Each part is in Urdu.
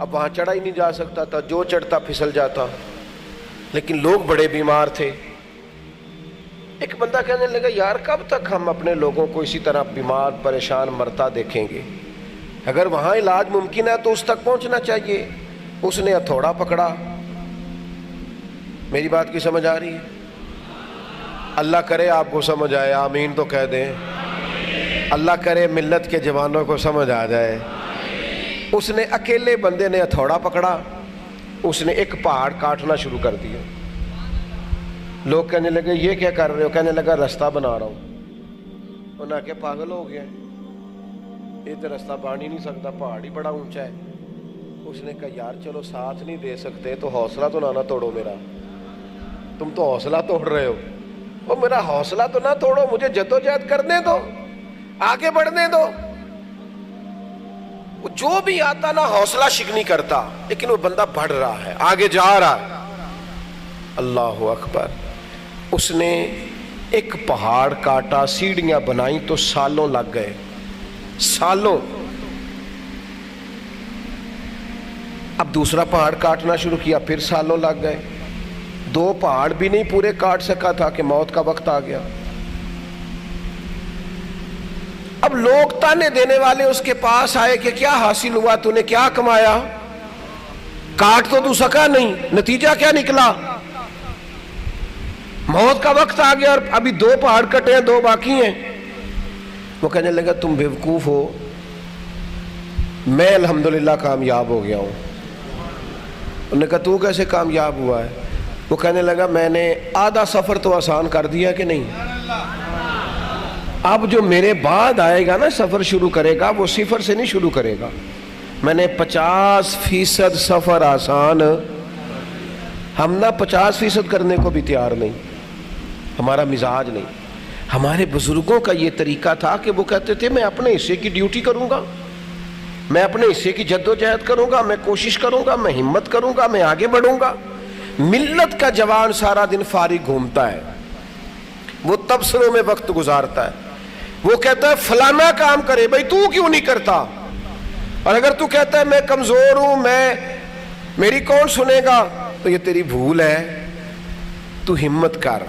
اب وہاں چڑھا ہی نہیں جا سکتا تھا، جو چڑھتا پھسل جاتا، لیکن لوگ بڑے بیمار تھے۔ ایک بندہ کہنے لگا یار کب تک ہم اپنے لوگوں کو اسی طرح بیمار پریشان مرتا دیکھیں گے، اگر وہاں علاج ممکن ہے تو اس تک پہنچنا چاہیے۔ اس نے ہتھوڑا پکڑا۔ میری بات کی سمجھ آ رہی ہے؟ اللہ کرے آپ کو سمجھ آئے، آمین تو کہہ دیں۔ اللہ کرے ملت کے جوانوں کو سمجھ آ جائے۔ اس نے اکیلے بندے نے ہتھوڑا پکڑا، اس نے ایک پہاڑ کاٹنا شروع کر دیا۔ لوگ کہنے لگے یہ کیا کر رہے ہو؟ کہنے لگا رستہ بنا رہا ہوں۔ انہوں نے کہا پاگل ہو گیا، یہ تو رستہ بن ہی نہیں سکتا، پہاڑ ہی بڑا اونچا ہے۔ اس نے کہا یار چلو ساتھ نہیں دے سکتے تو حوصلہ تو نہ توڑو میرا، تم تو حوصلہ توڑ رہے ہو، وہ میرا حوصلہ تو نہ توڑو، مجھے جدوجہد کرنے دو، آگے بڑھنے دو۔ وہ جو بھی آتا نا حوصلہ شکنی کرتا، لیکن وہ بندہ بڑھ رہا ہے، آگے جا رہا ہے۔ اللہ اکبر۔ اس نے ایک پہاڑ کاٹا، سیڑھیاں بنائیں تو سالوں لگ گئے، سالوں۔ اب دوسرا پہاڑ کاٹنا شروع کیا، پھر سالوں لگ گئے۔ 2 پہاڑ بھی نہیں پورے کاٹ سکا تھا کہ موت کا وقت آ گیا۔ اب لوگ تانے دینے والے اس کے پاس آئے کہ کیا حاصل ہوا، تو نے کیا کمایا، کاٹ تو سکا نہیں، نتیجہ کیا نکلا؟ موت کا وقت آ گیا اور ابھی 2 پہاڑ کٹے ہیں، 2 باقی ہیں۔ وہ کہنے لگا تم بیوقوف ہو، میں الحمدللہ کامیاب ہو گیا ہوں۔ انہوں نے کہا تو کیسے کامیاب ہوا ہے؟ وہ کہنے لگا میں نے آدھا سفر تو آسان کر دیا کہ نہیں، اب جو میرے بعد آئے گا نا سفر شروع کرے گا، وہ صفر سے نہیں شروع کرے گا۔ میں نے 50% سفر آسان، ہم نہ 50% کرنے کو بھی تیار نہیں، ہمارا مزاج نہیں۔ ہمارے بزرگوں کا یہ طریقہ تھا کہ وہ کہتے تھے میں اپنے حصے کی ڈیوٹی کروں گا، میں اپنے حصے کی جد و جہد کروں گا، میں کوشش کروں گا، میں ہمت کروں گا، میں آگے بڑھوں گا۔ ملت کا جوان سارا دن فارغ گھومتا ہے، وہ تبصروں میں وقت گزارتا ہے، وہ کہتا ہے فلانا کام کرے، بھائی تو کیوں نہیں کرتا؟ اور اگر تو کہتا ہے میں کمزور ہوں، میری کون سنے گا، تو یہ تیری بھول ہے، تو ہمت کر۔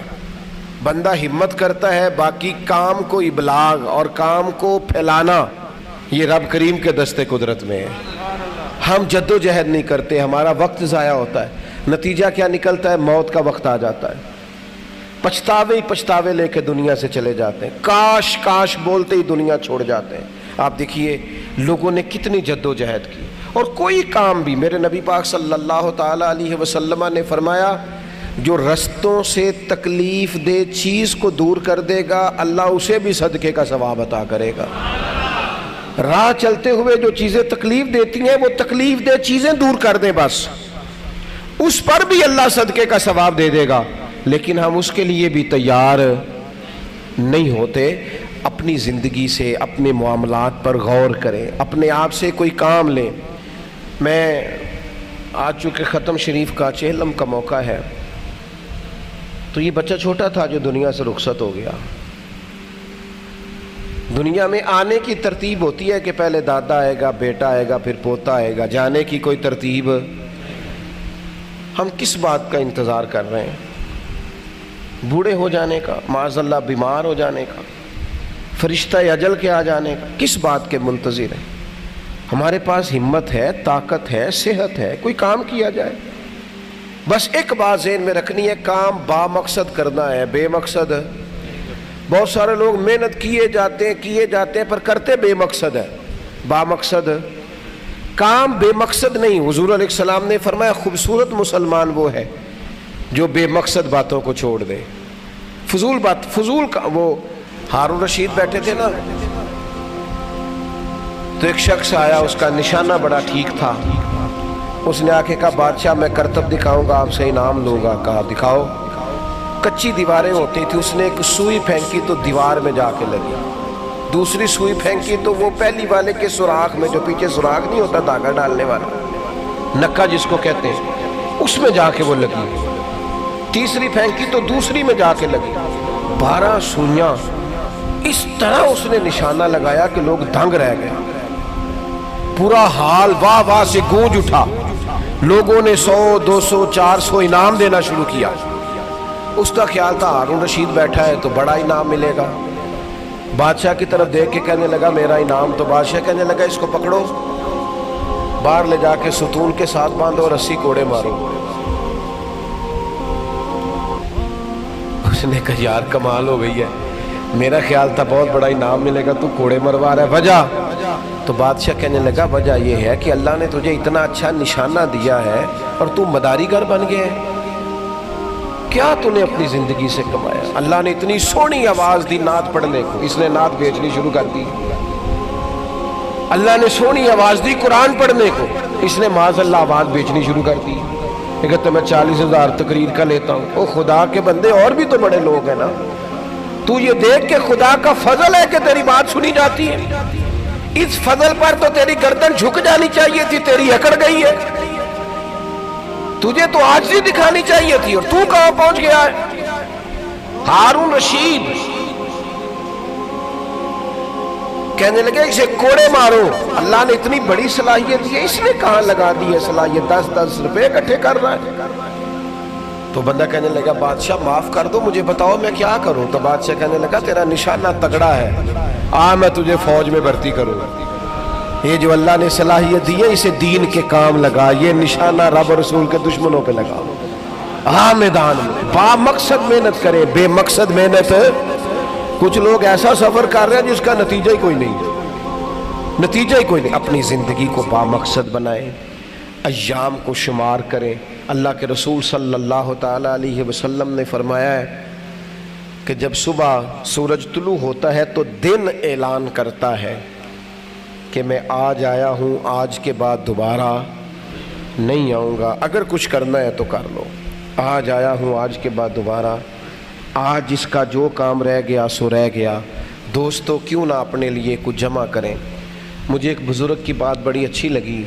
بندہ ہمت کرتا ہے، باقی کام کو ابلاغ اور کام کو پھیلانا یہ رب کریم کے دستے قدرت میں ہے۔ ہم جد و جہد نہیں کرتے، ہمارا وقت ضائع ہوتا ہے، نتیجہ کیا نکلتا ہے؟ موت کا وقت آ جاتا ہے، پچھتاوے ہی پچھتاوے لے کے دنیا سے چلے جاتے ہیں، کاش کاش بولتے ہی دنیا چھوڑ جاتے ہیں۔ آپ دیکھیے لوگوں نے کتنی جد و جہد کی، اور کوئی کام بھی، میرے نبی پاک صلی اللہ تعالی علیہ وسلم نے فرمایا جو رستوں سے تکلیف دہ چیز کو دور کر دے گا اللہ اسے بھی صدقے کا ثواب عطا کرے گا۔ راہ چلتے ہوئے جو چیزیں تکلیف دیتی ہیں وہ تکلیف دہ چیزیں دور کر دیں، بس اس پر بھی اللہ صدقے کا ثواب دے دے گا، لیکن ہم اس کے لیے بھی تیار نہیں ہوتے۔ اپنی زندگی سے، اپنے معاملات پر غور کریں، اپنے آپ سے کوئی کام لیں۔ میں آج چونکہ ختم شریف کا 40 کا موقع ہے، تو یہ بچہ چھوٹا تھا جو دنیا سے رخصت ہو گیا۔ دنیا میں آنے کی ترتیب ہوتی ہے کہ پہلے دادا آئے گا، بیٹا آئے گا، پھر پوتا آئے گا، جانے کی کوئی ترتیب۔ ہم کس بات کا انتظار کر رہے ہیں؟ بوڑھے ہو جانے کا، معاذ اللہ بیمار ہو جانے کا، فرشتہ اجل کے آ جانے کا، کس بات کے منتظر ہیں؟ ہمارے پاس ہمت ہے، طاقت ہے، صحت ہے، کوئی کام کیا جائے۔ بس ایک بات ذہن میں رکھنی ہے، کام با مقصد کرنا ہے، بے مقصد۔ بہت سارے لوگ محنت کیے جاتے ہیں پر کرتے بے مقصد ہے۔ با مقصد کام بے مقصد نہیں۔ حضور علیہ السلام نے فرمایا خوبصورت مسلمان وہ ہے جو بے مقصد باتوں کو چھوڑ دے، فضول بات، فضول کا۔ وہ ہارون رشید بیٹھے تھے نا، تو ایک شخص آیا، اس کا نشانہ بڑا ٹھیک تھا، اس نے آ کے کہا بادشاہ میں کرتب دکھاؤں گا، آپ سے انعام لوں گا۔ کہا دکھاؤ۔ کچی دیواریں ہوتی تھی، اس نے ایک سوئی پھینکی تو دیوار میں جا کے لگی، دوسری سوئی پھینکی تو وہ پہلی والے کے سوراخ میں، جو پیچھے سوراخ نہیں ہوتا دھاگا ڈالنے والا، نکا جس کو کہتے ہیں، اس میں جا کے وہ لگی، تیسری پھینکی تو دوسری میں جا کے لگی، 12 سوئیاں۔ اس طرح اس نے نشانہ لگایا کہ لوگ دنگ رہ گئے۔ پورا حال واہ واہ سے گونج اٹھا، لوگوں نے 100 200 400 انعام دینا شروع کیا۔ اس کا خیال تھا ہارون رشید بیٹھا ہے تو بڑا انعام ملے گا۔ بادشاہ کی طرف دیکھ کے کہنے لگا میرا انعام، تو بادشاہ کہنے لگا اس کو پکڑو، باہر لے جا کے ستون کے ساتھ باندھو اور 80 کوڑے مارو۔ اس نے کہا یار کمال ہو گئی ہے، میرا خیال تھا بہت بڑا انعام ملے گا، تو کوڑے مروا رہا ہے، وجہ؟ تو بادشاہ کہنے لگا وجہ یہ ہے کہ اللہ نے تجھے اتنا اچھا نشانہ دیا ہے اور تو مداری گر بن گیا ہے۔ کیا تو نے اپنی زندگی سے کمایا؟ اللہ نے اتنی سونی آواز دی نعت پڑھنے کو، اس نے نعت بیچنی شروع کر دی۔ اللہ نے سونی آواز دی قرآن پڑھنے کو، اس نے معاذ اللہ آواز بیچنی شروع کر دی۔ کہتا میں 40,000 تقریر کا لیتا ہوں۔ او خدا کے بندے، اور بھی تو بڑے لوگ ہیں نا، تو یہ دیکھ کہ خدا کا فضل ہے کہ تیری بات سنی جاتی ہے۔ اس فضل پر تو تیری گردن جھک جانی چاہیے تھی، تیری اکڑ گئی ہے۔ تجھے تو عاجزی دکھانی چاہیے تھی، اور تو کہاں پہنچ گیا ہے؟ ہارون رشید کہنے لگے اسے کوڑے مارو، اللہ نے اتنی بڑی صلاحیت دی ہے، اس نے کہاں لگا دی ہے صلاحیت؟ 10 روپے اکٹھے کر رہا ہے۔ تو بندہ کہنے لگا بادشاہ معاف کر دو، مجھے بتاؤ میں کیا کروں؟ تو بادشاہ کہنے لگا تیرا نشانہ تگڑا ہے، میں تجھے فوج میں بھرتی کروں گا۔ یہ جو اللہ نے صلاحیت دی ہے اسے دین کے کام لگا، یہ نشانہ رب اور رسول کے دشمنوں پہ لگا۔ میدان میں با مقصد محنت کرے، بے مقصد محنت۔ کچھ لوگ ایسا سفر کر رہے ہیں جس کا نتیجہ ہی کوئی نہیں، نتیجہ ہی کوئی نہیں۔ اپنی زندگی کو با مقصد بنائیں، ایام کو شمار کریں۔ اللہ کے رسول صلی اللہ تعالی علیہ وسلم نے فرمایا ہے کہ جب صبح سورج طلوع ہوتا ہے تو دن اعلان کرتا ہے کہ میں آج آیا ہوں، آج کے بعد دوبارہ نہیں آؤں گا، اگر کچھ کرنا ہے تو کر لو۔ آج آیا ہوں، آج کے بعد دوبارہ، آج جس کا جو کام رہ گیا سو رہ گیا۔ دوستو کیوں نہ اپنے لیے کچھ جمع کریں۔ مجھے ایک بزرگ کی بات بڑی اچھی لگی،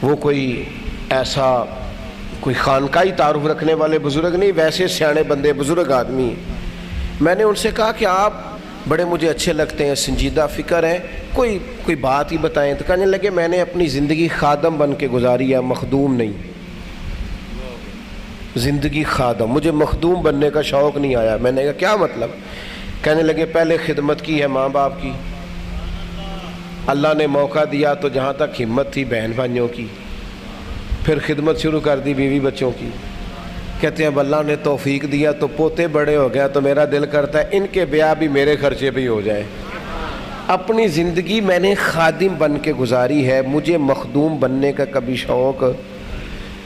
وہ کوئی ایسا کوئی خانقاہی تعارف رکھنے والے بزرگ نہیں، ویسے سیانے بندے بزرگ آدمی۔ میں نے ان سے کہا کہ آپ بڑے مجھے اچھے لگتے ہیں، سنجیدہ فکر ہیں، کوئی بات ہی بتائیں۔ تو کہنے لگے میں نے اپنی زندگی خادم بن کے گزاری ہے، مخدوم نہیں۔ زندگی خادم، مجھے مخدوم بننے کا شوق نہیں آیا۔ میں نے کہا کیا مطلب؟ کہنے لگے پہلے خدمت کی ہے ماں باپ کی، اللہ نے موقع دیا تو جہاں تک ہمت تھی بہن بھائیوں کی، پھر خدمت شروع کر دی بیوی بچوں کی۔ کہتے ہیں اب اللہ نے توفیق دیا تو پوتے بڑے ہو گیا تو میرا دل کرتا ہے ان کے بیاہ بھی میرے خرچے پہ ہی ہو جائے۔ اپنی زندگی میں نے خادم بن کے گزاری ہے، مجھے مخدوم بننے کا کبھی شوق۔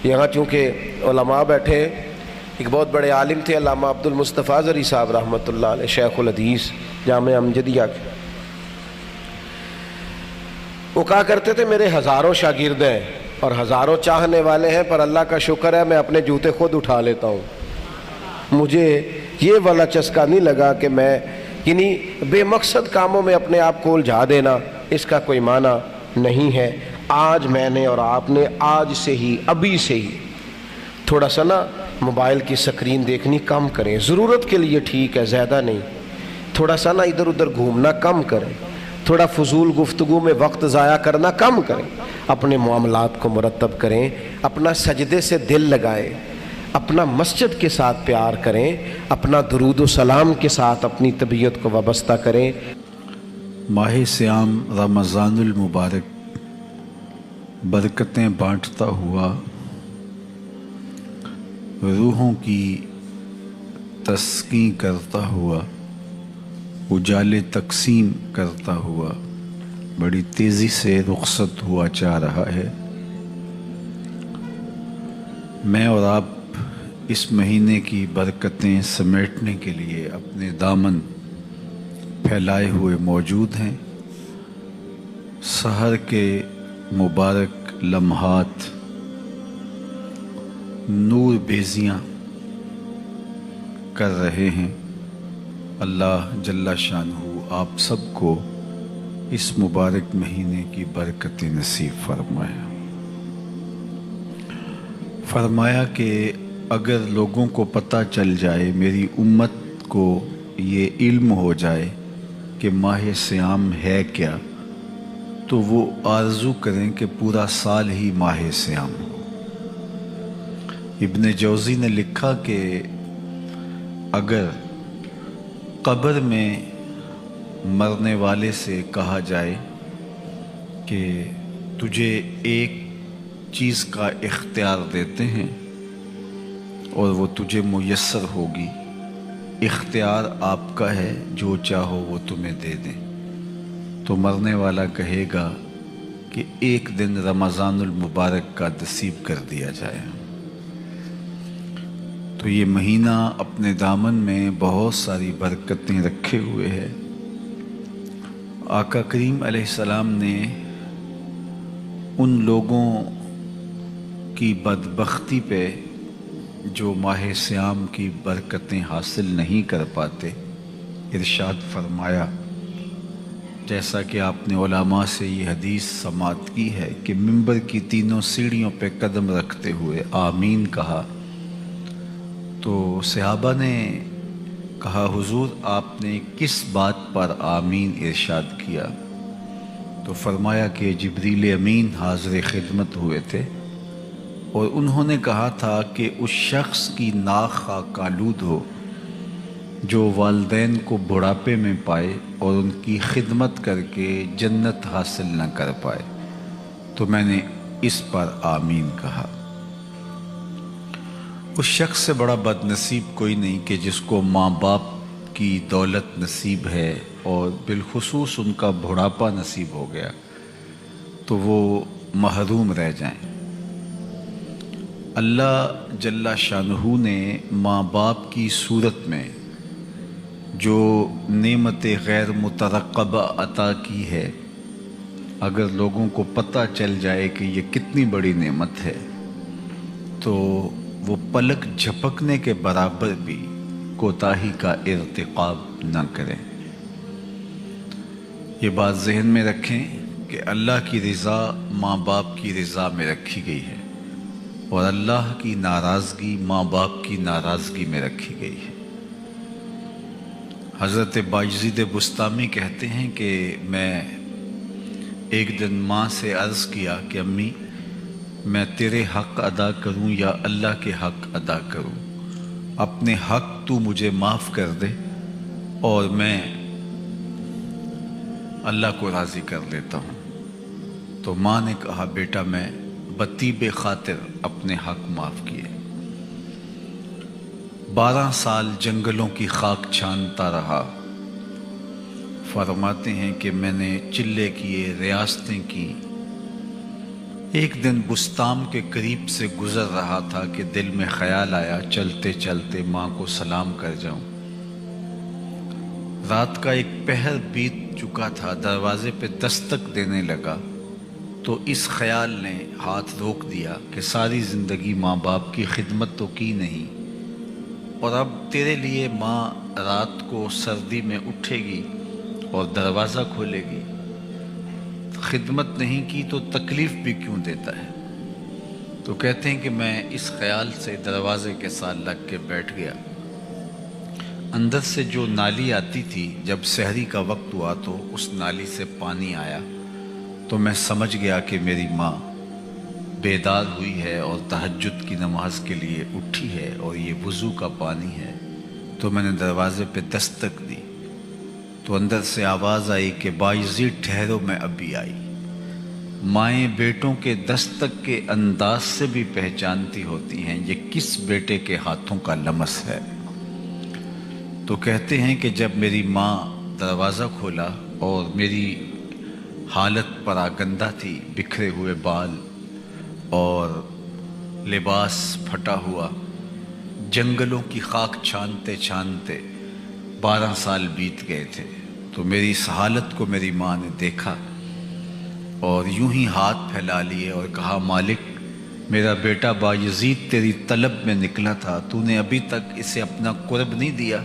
یہاں چونکہ علماء بیٹھے، ایک بہت بڑے عالم تھے علامہ عبد المصطفیٰ زرعی صاحب رحمۃ اللہ علیہ، شیخ الحدیث جامعہ امجدیہ کے، وہ کہا کرتے تھے میرے ہزاروں شاگرد ہیں اور ہزاروں چاہنے والے ہیں، پر اللہ کا شکر ہے میں اپنے جوتے خود اٹھا لیتا ہوں۔ مجھے یہ والا چسکا نہیں لگا کہ میں یعنی بے مقصد کاموں میں اپنے آپ کو الجھا دینا، اس کا کوئی معنی نہیں ہے۔ آج میں نے اور آپ نے آج سے ہی، ابھی سے ہی تھوڑا سا نا موبائل کی سکرین دیکھنی کم کریں، ضرورت کے لیے ٹھیک ہے، زیادہ نہیں۔ تھوڑا سا نا ادھر ادھر گھومنا کم کریں، تھوڑا فضول گفتگو میں وقت ضائع کرنا کم کریں، اپنے معاملات کو مرتب کریں، اپنا سجدے سے دل لگائیں، اپنا مسجد کے ساتھ پیار کریں، اپنا درود و سلام کے ساتھ اپنی طبیعت کو وابستہ کریں۔ ماہ صیام رمضان المبارک برکتیں بانٹتا ہوا، روحوں کی تسکین کرتا ہوا، اجالے تقسیم کرتا ہوا، بڑی تیزی سے رخصت ہوا جا رہا ہے۔ میں اور آپ اس مہینے کی برکتیں سمیٹنے کے لیے اپنے دامن پھیلائے ہوئے موجود ہیں۔ سحر کے مبارک لمحات نور بیزیاں کر رہے ہیں۔ اللہ جل شانہ آپ سب کو اس مبارک مہینے کی برکت نصیب فرمایا کہ اگر لوگوں کو پتہ چل جائے، میری امت کو یہ علم ہو جائے کہ ماہ صیام ہے کیا، تو وہ آرزو کریں کہ پورا سال ہی ماہ سیام ہو۔ ابن جوزی نے لکھا کہ اگر قبر میں مرنے والے سے کہا جائے کہ تجھے ایک چیز کا اختیار دیتے ہیں اور وہ تجھے میسر ہوگی، اختیار آپ کا ہے، جو چاہو وہ تمہیں دے دیں، تو مرنے والا کہے گا کہ ایک دن رمضان المبارک کا نصیب کر دیا جائے۔ تو یہ مہینہ اپنے دامن میں بہت ساری برکتیں رکھے ہوئے ہے۔ آقا کریم علیہ السلام نے ان لوگوں کی بدبختی پہ جو ماہ سیام کی برکتیں حاصل نہیں کر پاتے ارشاد فرمایا، جیسا کہ آپ نے علماء سے یہ حدیث سماعت کی ہے کہ منبر کی تینوں سیڑھیوں پہ قدم رکھتے ہوئے آمین کہا، تو صحابہ نے کہا حضور آپ نے کس بات پر آمین ارشاد کیا؟ تو فرمایا کہ جبریل امین حاضر خدمت ہوئے تھے اور انہوں نے کہا تھا کہ اس شخص کی ناک خاک آلود ہو جو والدین کو بڑھاپے میں پائے اور ان کی خدمت کر کے جنت حاصل نہ کر پائے۔ تو میں نے اس پر آمین کہا۔ اس شخص سے بڑا بد نصیب کوئی نہیں کہ جس کو ماں باپ کی دولت نصیب ہے اور بالخصوص ان کا بڑھاپا نصیب ہو گیا تو وہ محروم رہ جائیں۔ اللہ جل شانہ نے ماں باپ کی صورت میں جو نعمت غیر مترقبہ عطا کی ہے، اگر لوگوں کو پتہ چل جائے کہ یہ کتنی بڑی نعمت ہے تو وہ پلک جھپکنے کے برابر بھی کوتاہی کا ارتکاب نہ کریں۔ یہ بات ذہن میں رکھیں کہ اللہ کی رضا ماں باپ کی رضا میں رکھی گئی ہے اور اللہ کی ناراضگی ماں باپ کی ناراضگی میں رکھی گئی ہے۔ حضرت بایزید بسطامی کہتے ہیں کہ میں ایک دن ماں سے عرض کیا کہ امی میں تیرے حق ادا کروں یا اللہ کے حق ادا کروں؟ اپنے حق تو مجھے معاف کر دے اور میں اللہ کو راضی کر لیتا ہوں۔ تو ماں نے کہا بیٹا میں بطیب خاطر اپنے حق معاف کیے۔ 12 سال جنگلوں کی خاک چھانتا رہا۔ فرماتے ہیں کہ میں نے چلے کیے، ریاستیں کی۔ ایک دن بستام کے قریب سے گزر رہا تھا کہ دل میں خیال آیا چلتے چلتے ماں کو سلام کر جاؤں۔ رات کا ایک پہر بیت چکا تھا، دروازے پہ دستک دینے لگا تو اس خیال نے ہاتھ روک دیا کہ ساری زندگی ماں باپ کی خدمت تو کی نہیں اور اب تیرے لیے ماں رات کو سردی میں اٹھے گی اور دروازہ کھولے گی، خدمت نہیں کی تو تکلیف بھی کیوں دیتا ہے؟ تو کہتے ہیں کہ میں اس خیال سے دروازے کے ساتھ لگ کے بیٹھ گیا۔ اندر سے جو نالی آتی تھی جب سحری کا وقت ہوا تو اس نالی سے پانی آیا تو میں سمجھ گیا کہ میری ماں بیدار ہوئی ہے اور تہجد کی نماز کے لیے اٹھی ہے اور یہ وضو کا پانی ہے۔ تو میں نے دروازے پہ دستک دی تو اندر سے آواز آئی کہ بایزید ٹھہرو میں ابھی آئی۔ مائیں بیٹوں کے دستک کے انداز سے بھی پہچانتی ہوتی ہیں یہ کس بیٹے کے ہاتھوں کا لمس ہے۔ تو کہتے ہیں کہ جب میری ماں دروازہ کھولا اور میری حالت پراگندہ تھی، بکھرے ہوئے بال اور لباس پھٹا ہوا، جنگلوں کی خاک چھانتے چھانتے 12 سال بیت گئے تھے، تو میری اس حالت کو میری ماں نے دیکھا اور یوں ہی ہاتھ پھیلا لیے اور کہا مالک میرا بیٹا بایزید تیری طلب میں نکلا تھا، تو نے ابھی تک اسے اپنا قرب نہیں دیا۔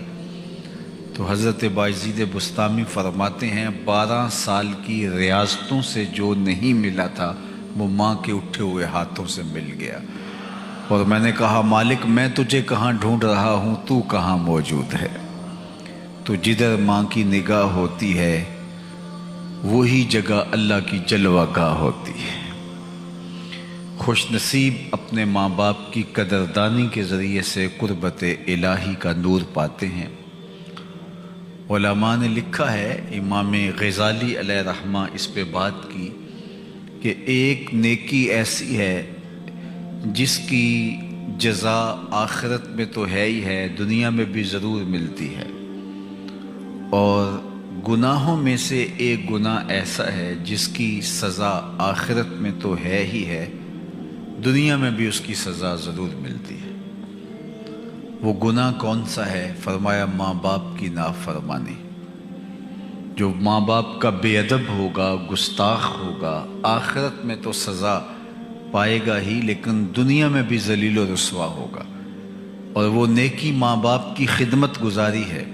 تو حضرت بایزید بسطامی فرماتے ہیں 12 سال کی ریاضتوں سے جو نہیں ملا تھا وہ ماں کے اٹھے ہوئے ہاتھوں سے مل گیا، اور میں نے کہا مالک میں تجھے کہاں ڈھونڈ رہا ہوں، تو کہاں موجود ہے؟ تو جدھر ماں کی نگاہ ہوتی ہے وہی جگہ اللہ کی جلوہ گاہ ہوتی ہے۔ خوش نصیب اپنے ماں باپ کی قدردانی کے ذریعے سے قربت الہی کا نور پاتے ہیں۔ علماء نے لکھا ہے، امام غزالی علیہ رحمہ اس پہ بات کی کہ ایک نیکی ایسی ہے جس کی جزا آخرت میں تو ہے ہی ہے، دنیا میں بھی ضرور ملتی ہے، اور گناہوں میں سے ایک گناہ ایسا ہے جس کی سزا آخرت میں تو ہے ہی ہے، دنیا میں بھی اس کی سزا ضرور ملتی ہے۔ وہ گناہ کون سا ہے؟ فرمایا ماں باپ کی نافرمانی۔ جو ماں باپ کا بے ادب ہوگا، گستاخ ہوگا، آخرت میں تو سزا پائے گا ہی لیکن دنیا میں بھی ذلیل و رسوا ہوگا۔ اور وہ نیکی ماں باپ کی خدمت گزاری ہے،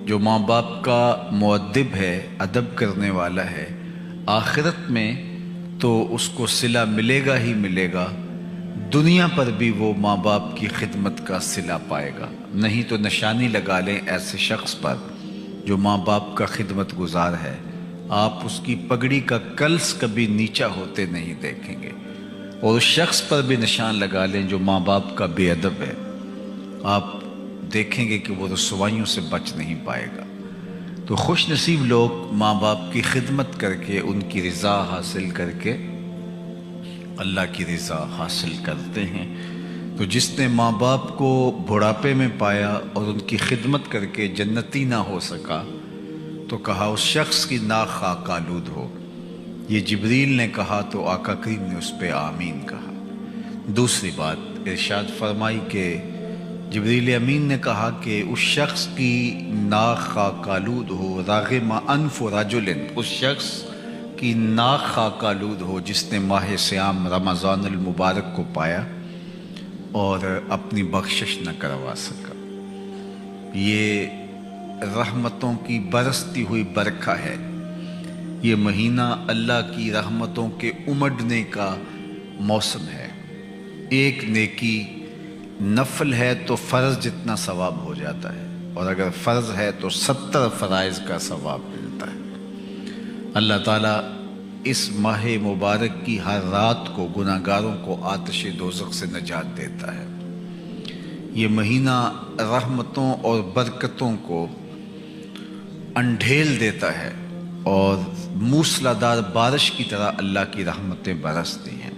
جو ماں باپ کا مؤدب ہے، ادب کرنے والا ہے، آخرت میں تو اس کو صلہ ملے گا ہی ملے گا، دنیا پر بھی وہ ماں باپ کی خدمت کا صلہ پائے گا۔ نہیں تو نشانی لگا لیں ایسے شخص پر جو ماں باپ کا خدمت گزار ہے، آپ اس کی پگڑی کا کلس کبھی نیچا ہوتے نہیں دیکھیں گے، اور اس شخص پر بھی نشان لگا لیں جو ماں باپ کا بے ادب ہے، آپ دیکھیں گے کہ وہ رسوائیوں سے بچ نہیں پائے گا۔ تو خوش نصیب لوگ ماں باپ کی خدمت کر کے، ان کی رضا حاصل کر کے اللہ کی رضا حاصل کرتے ہیں۔ تو جس نے ماں باپ کو بڑھاپے میں پایا اور ان کی خدمت کر کے جنتی نہ ہو سکا تو کہا اس شخص کی ناک خاک آلود ہو۔ یہ جبریل نے کہا تو آقا کریم نے اس پہ آمین کہا۔ دوسری بات ارشاد فرمائی کہ جبریل امین نے کہا کہ اس شخص کی ناک خاک آلود ہو، راغم انف رجل، اس شخص کی ناک خاک آلود ہو جس نے ماہ صیام رمضان المبارک کو پایا اور اپنی بخشش نہ کروا سکا۔ یہ رحمتوں کی برستی ہوئی برکھا ہے، یہ مہینہ اللہ کی رحمتوں کے امڈنے کا موسم ہے۔ ایک نیکی نفل ہے تو فرض جتنا ثواب ہو جاتا ہے، اور اگر فرض ہے تو 70 فرائض کا ثواب ملتا ہے۔ اللہ تعالیٰ اس ماہ مبارک کی ہر رات کو گناہ گاروں کو آتش دوزخ سے نجات دیتا ہے۔ یہ مہینہ رحمتوں اور برکتوں کو انڈھیل دیتا ہے اور موسلا دار بارش کی طرح اللہ کی رحمتیں برستی ہیں۔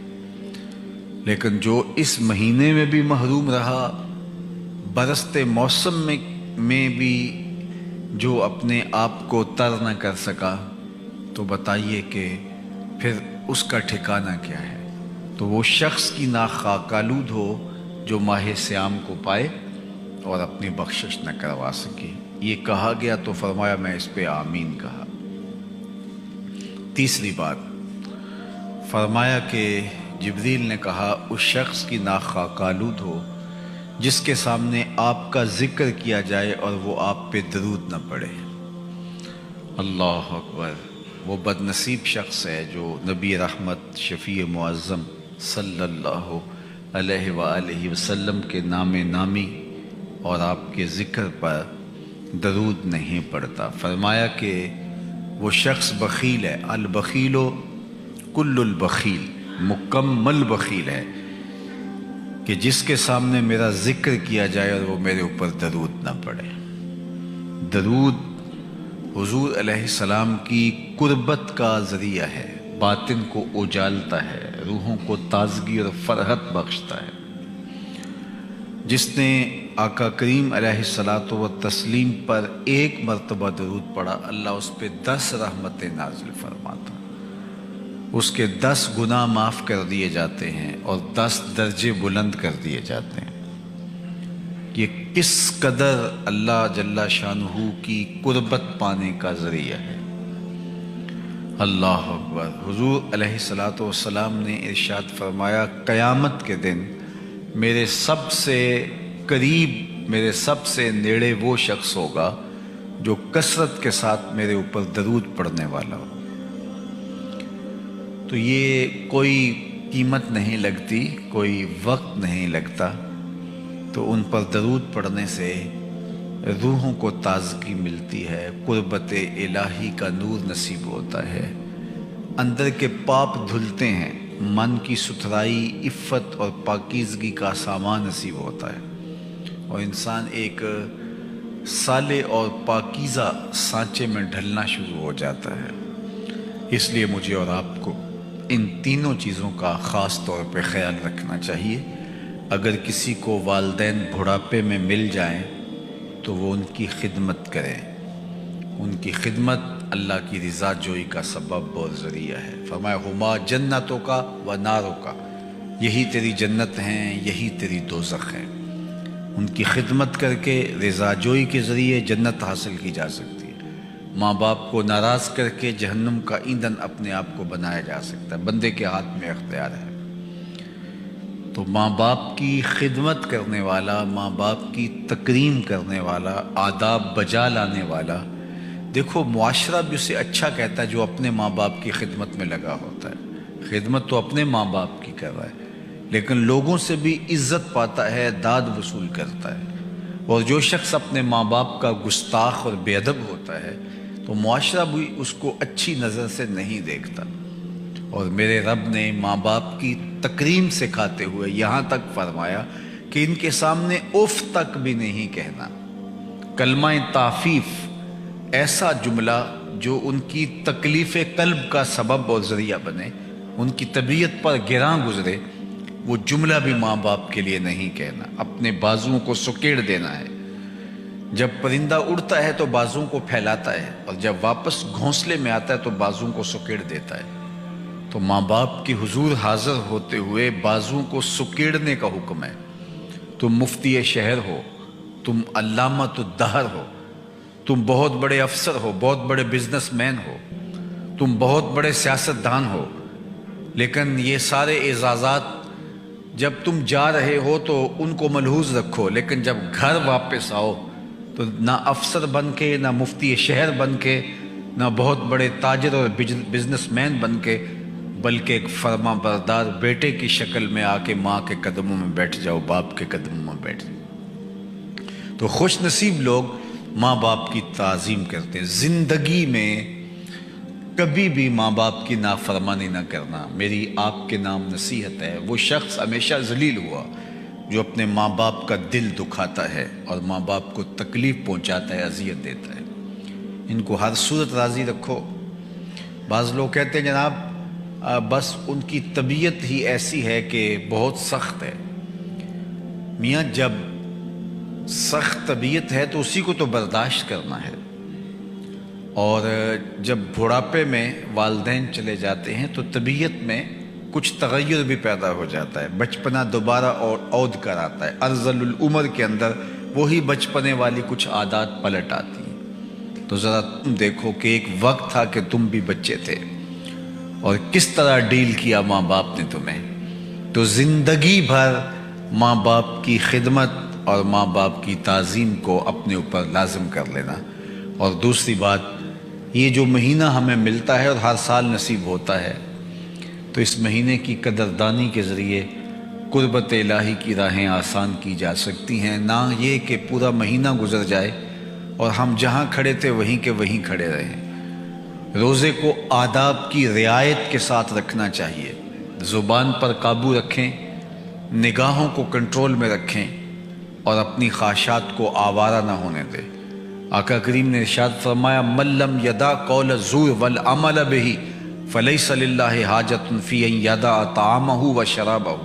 لیکن جو اس مہینے میں بھی محروم رہا، برستے موسم میں بھی جو اپنے آپ کو تر نہ کر سکا، تو بتائیے کہ پھر اس کا ٹھکانہ کیا ہے؟ تو وہ شخص کی ناک خاک آلود ہو جو ماہ صیام کو پائے اور اپنی بخشش نہ کروا سکے۔ یہ کہا گیا تو فرمایا میں اس پہ آمین کہا۔ تیسری بات فرمایا کہ جبریل نے کہا اس شخص کی ناک خاک آلود ہو جس کے سامنے آپ کا ذکر کیا جائے اور وہ آپ پہ درود نہ پڑے۔ اللہ اکبر! وہ بد نصیب شخص ہے جو نبی رحمت شفیع معظم صلی اللہ علیہ وآلہ وسلم کے نام نامی اور آپ کے ذکر پر درود نہیں پڑتا۔ فرمایا کہ وہ شخص بخیل ہے، البخیل کل البخیل، مکمل بخیل ہے کہ جس کے سامنے میرا ذکر کیا جائے اور وہ میرے اوپر درود نہ پڑے۔ درود حضور علیہ السلام کی قربت کا ذریعہ ہے، باطن کو اجالتا ہے، روحوں کو تازگی اور فرحت بخشتا ہے۔ جس نے آقا کریم علیہ الصلاۃ والتسلیم پر ایک مرتبہ درود پڑھا، اللہ اس پہ 10 رحمتیں نازل فرماتا، اس کے 10 گناہ معاف کر دیے جاتے ہیں اور 10 درجے بلند کر دیے جاتے ہیں۔ یہ کس قدر اللہ جل شانہ کی قربت پانے کا ذریعہ ہے۔ اللہ اکبر! حضور علیہ الصلاۃ والسلام نے ارشاد فرمایا قیامت کے دن میرے سب سے قریب، میرے سب سے نیڑے وہ شخص ہوگا جو کثرت کے ساتھ میرے اوپر درود پڑھنے والا ہو۔ تو یہ کوئی قیمت نہیں لگتی، کوئی وقت نہیں لگتا، تو ان پر درود پڑھنے سے روحوں کو تازگی ملتی ہے، قربت الہی کا نور نصیب ہوتا ہے، اندر کے پاپ دھلتے ہیں، من کی ستھرائی، عفت اور پاکیزگی کا سامان نصیب ہوتا ہے، اور انسان ایک صالح اور پاکیزہ سانچے میں ڈھلنا شروع ہو جاتا ہے۔ اس لیے مجھے اور آپ کو ان تینوں چیزوں کا خاص طور پہ خیال رکھنا چاہیے۔ اگر کسی کو والدین بڑھاپے میں مل جائیں تو وہ ان کی خدمت کریں۔ ان کی خدمت اللہ کی رضا جوئی کا سبب اور ذریعہ ہے۔ فرمایا ہما جنتوں کا و ناروں کا، یہی تیری جنت ہیں، یہی تیری دوزخ ہیں۔ ان کی خدمت کر کے رضا جوئی کے ذریعے جنت حاصل کی جا سکتی ہے۔ ماں باپ کو ناراض کر کے جہنم کا ایندھن اپنے آپ کو بنایا جا سکتا ہے۔ بندے کے ہاتھ میں اختیار ہے۔ تو ماں باپ کی خدمت کرنے والا، ماں باپ کی تکریم کرنے والا، آداب بجا لانے والا، دیکھو معاشرہ بھی اسے اچھا کہتا ہے جو اپنے ماں باپ کی خدمت میں لگا ہوتا ہے۔ خدمت تو اپنے ماں باپ کی کر رہا ہے، لیکن لوگوں سے بھی عزت پاتا ہے، داد وصول کرتا ہے۔ اور جو شخص اپنے ماں باپ کا گستاخ اور بے ادب ہوتا ہے تو معاشرہ بھی اس کو اچھی نظر سے نہیں دیکھتا۔ اور میرے رب نے ماں باپ کی تکریم سکھاتے ہوئے یہاں تک فرمایا کہ ان کے سامنے اف تک بھی نہیں کہنا۔ کلمہ تعفیف، ایسا جملہ جو ان کی تکلیف قلب کا سبب اور ذریعہ بنے، ان کی طبیعت پر گراں گزرے، وہ جملہ بھی ماں باپ کے لیے نہیں کہنا۔ اپنے بازوؤں کو سکیڑ دینا ہے۔ جب پرندہ اڑتا ہے تو بازوؤں کو پھیلاتا ہے، اور جب واپس گھونسلے میں آتا ہے تو بازوؤں کو سکیڑ دیتا ہے۔ تو ماں باپ کی حضور حاضر ہوتے ہوئے بازوؤں کو سکیڑنے کا حکم ہے۔ تم مفتی شہر ہو، تم علامۃ الدہر ہو، تم بہت بڑے افسر ہو، بہت بڑے بزنس مین ہو، تم بہت بڑے سیاستدان ہو، لیکن یہ سارے اعزازات جب تم جا رہے ہو تو ان کو ملحوظ رکھو، لیکن جب گھر واپس آؤ تو نہ افسر بن کے، نہ مفتی شہر بن کے، نہ بہت بڑے تاجر اور بزنس مین بن کے، بلکہ ایک فرما بردار بیٹے کی شکل میں آ کے ماں کے قدموں میں بیٹھ جاؤ، باپ کے قدموں میں بیٹھ جاؤ۔ تو خوش نصیب لوگ ماں باپ کی تعظیم کرتے ہیں۔ زندگی میں کبھی بھی ماں باپ کی نافرمانی نہ کرنا میری آپ کے نام نصیحت ہے۔ وہ شخص ہمیشہ ذلیل ہوا جو اپنے ماں باپ کا دل دکھاتا ہے اور ماں باپ کو تکلیف پہنچاتا ہے، اذیت دیتا ہے۔ ان کو ہر صورت راضی رکھو۔ بعض لوگ کہتے ہیں جناب بس ان کی طبیعت ہی ایسی ہے کہ بہت سخت ہے۔ میاں جب سخت طبیعت ہے تو اسی کو تو برداشت کرنا ہے، اور جب بڑھاپے میں والدین چلے جاتے ہیں تو طبیعت میں کچھ تغیر بھی پیدا ہو جاتا ہے، بچپنا دوبارہ اور عود کر آتا ہے، ارذل العمر کے اندر وہی بچپنے والی کچھ عادات پلٹ آتی ہیں۔ تو ذرا تم دیکھو کہ ایک وقت تھا کہ تم بھی بچے تھے اور کس طرح ڈیل کیا ماں باپ نے تمہیں۔ تو زندگی بھر ماں باپ کی خدمت اور ماں باپ کی تعظیم کو اپنے اوپر لازم کر لینا۔ اور دوسری بات، یہ جو مہینہ ہمیں ملتا ہے اور ہر سال نصیب ہوتا ہے، تو اس مہینے کی قدردانی کے ذریعے قربت الہی کی راہیں آسان کی جا سکتی ہیں، نہ یہ کہ پورا مہینہ گزر جائے اور ہم جہاں کھڑے تھے وہیں کے وہیں کھڑے رہیں۔ روزے کو آداب کی رعایت کے ساتھ رکھنا چاہیے۔ زبان پر قابو رکھیں، نگاہوں کو کنٹرول میں رکھیں، اور اپنی خواہشات کو آوارہ نہ ہونے دیں۔ آقا کریم نے ارشاد فرمایا من لم یدع قول الزور والعمل بہ فلیس للہ حاجۃ فی ان یدع طعامہ وشرابہ۔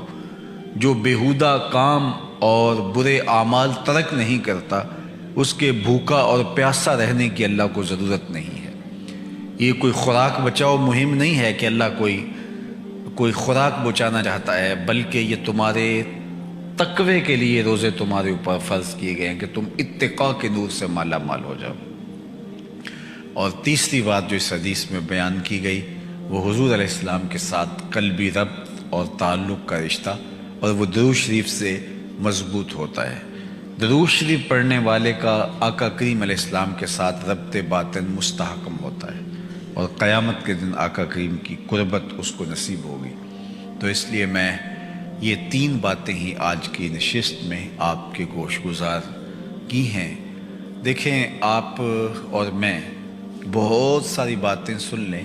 جو بیہودہ کام اور برے اعمال ترک نہیں کرتا، اس کے بھوکا اور پیاسا رہنے کی اللہ کو ضرورت نہیں ہے۔ یہ کوئی خوراک بچاؤ مہم نہیں ہے کہ اللہ کوئی خوراک بچانا چاہتا ہے، بلکہ یہ تمہارے تقوی کے لیے روزے تمہارے اوپر فرض کیے گئے ہیں کہ تم اتقاء کے نور سے مالا مال ہو جاؤ۔ اور تیسری بات جو اس حدیث میں بیان کی گئی وہ حضور علیہ السلام کے ساتھ قلبی ربط اور تعلق کا رشتہ، اور وہ درود شریف سے مضبوط ہوتا ہے۔ درود شریف پڑھنے والے کا آقا کریم علیہ السلام کے ساتھ ربط باطن مستحکم ہوتا ہے، اور قیامت کے دن آقا کریم کی قربت اس کو نصیب ہوگی۔ تو اس لیے میں یہ تین باتیں ہی آج کی نشست میں آپ کے گوش گزار کی ہیں۔ دیکھیں آپ اور میں بہت ساری باتیں سن لیں،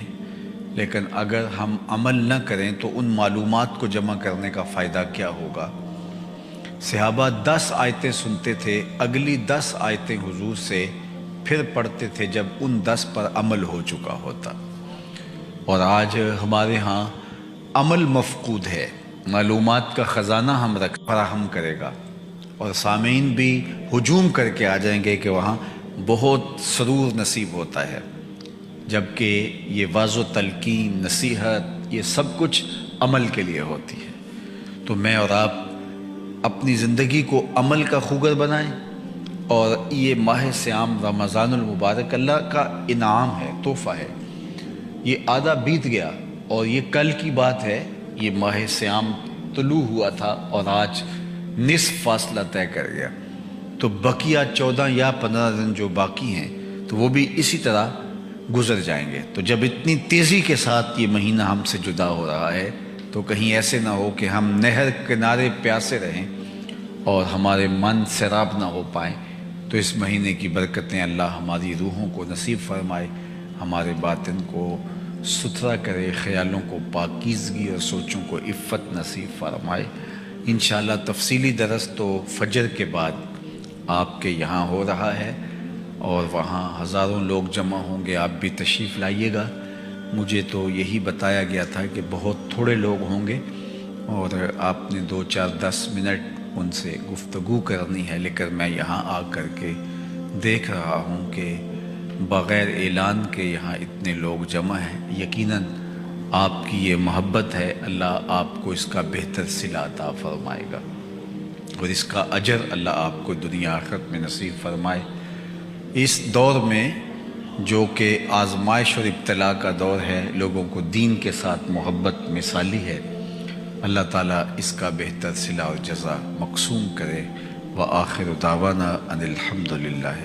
لیکن اگر ہم عمل نہ کریں تو ان معلومات کو جمع کرنے کا فائدہ کیا ہوگا؟ صحابہ 10 آیتیں سنتے تھے، اگلی 10 آیتیں حضور سے پھر پڑھتے تھے جب ان 10 پر عمل ہو چکا ہوتا. اور آج ہمارے ہاں عمل مفقود ہے. معلومات کا خزانہ ہم فراہم کرے گا اور سامعین بھی ہجوم کر کے آ جائیں گے کہ وہاں بہت سرور نصیب ہوتا ہے، جبکہ یہ واعظ و تلقین، نصیحت، یہ سب کچھ عمل کے لیے ہوتی ہے. تو میں اور آپ اپنی زندگی کو عمل کا خوگر بنائیں، اور یہ ماہ صیام رمضان المبارک اللہ کا انعام ہے، تحفہ ہے. یہ آدھا بیت گیا اور یہ کل کی بات ہے. یہ ماہ صیام طلوع ہوا تھا اور آج نصف فاصلہ طے کر گیا. تو بقیہ 14 یا 15 دن جو باقی ہیں تو وہ بھی اسی طرح گزر جائیں گے. تو جب اتنی تیزی کے ساتھ یہ مہینہ ہم سے جدا ہو رہا ہے تو کہیں ایسے نہ ہو کہ ہم نہر کنارے پیاسے رہیں اور ہمارے من سیراب نہ ہو پائیں. تو اس مہینے کی برکتیں اللہ ہماری روحوں کو نصیب فرمائے، ہمارے باطن کو ستھرا کرے، خیالوں کو پاکیزگی اور سوچوں کو عفت نصیب فرمائے. انشاءاللہ تفصیلی درس تو فجر کے بعد آپ کے یہاں ہو رہا ہے اور وہاں ہزاروں لوگ جمع ہوں گے. آپ بھی تشریف لائیے گا. مجھے تو یہی بتایا گیا تھا کہ بہت تھوڑے لوگ ہوں گے اور آپ نے 2 4 10 منٹ ان سے گفتگو کرنی ہے، لیکن میں یہاں آ کر کے دیکھ رہا ہوں کہ بغیر اعلان کے یہاں اتنے لوگ جمع ہیں. یقیناً آپ کی یہ محبت ہے. اللہ آپ کو اس کا بہتر صلہ عطا فرمائے گا اور اس کا اجر اللہ آپ کو دنیا آخرت میں نصیب فرمائے. اس دور میں جو کہ آزمائش اور ابتلا کا دور ہے، لوگوں کو دین کے ساتھ محبت مثالی ہے. اللہ تعالیٰ اس کا بہتر صلہ اور جزا مقسوم کرے. وآخر دعوانا ان الحمد للہ.